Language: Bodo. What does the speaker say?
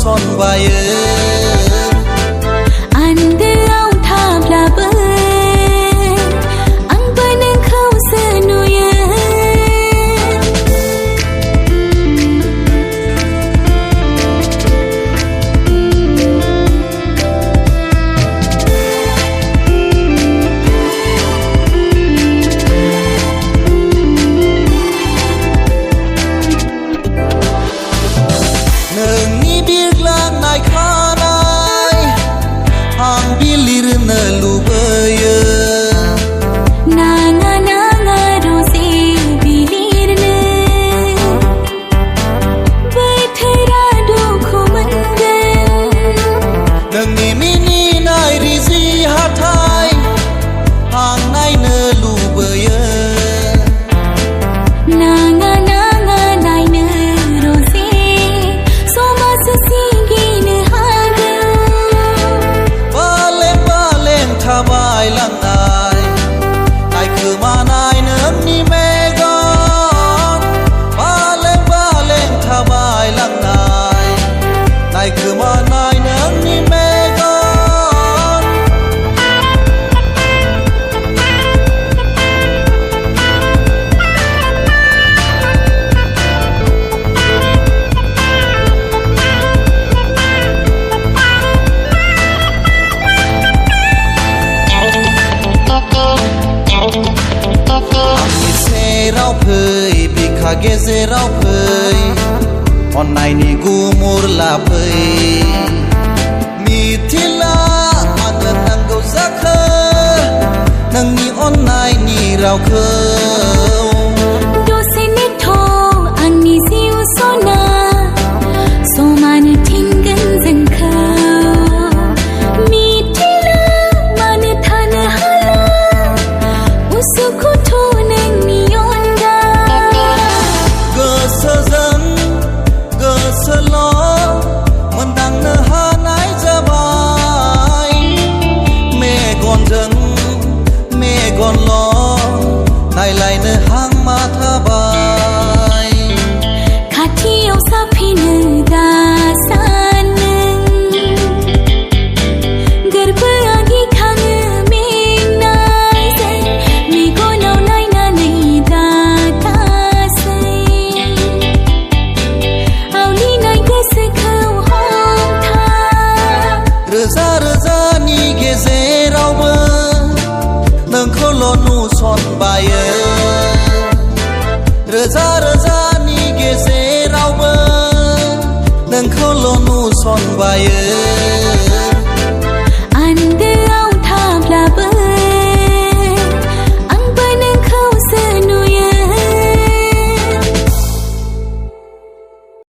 sonbaye ande au thabla ba ang panang khau sanu ye ge se rau phơi on nai ni gu mur la phơi mi thila anan nang go zakha nang ni on nai ni rau khơ do se ni tho ang ni siu so na so man tin gan zan kha mi thila man than hala usu ko tho nang ni con lo này lại nơi hang ma tha bay khát thiêu sa phi nữ da san garba agi khang mình nai se mi ko nau nai na nei da ta se au ni nai ke se khau hom tha reza ni ge ze rau bơ nâng khâu lo nu son baye reza ni ge se rau bơ nâng khâu lo nu son baye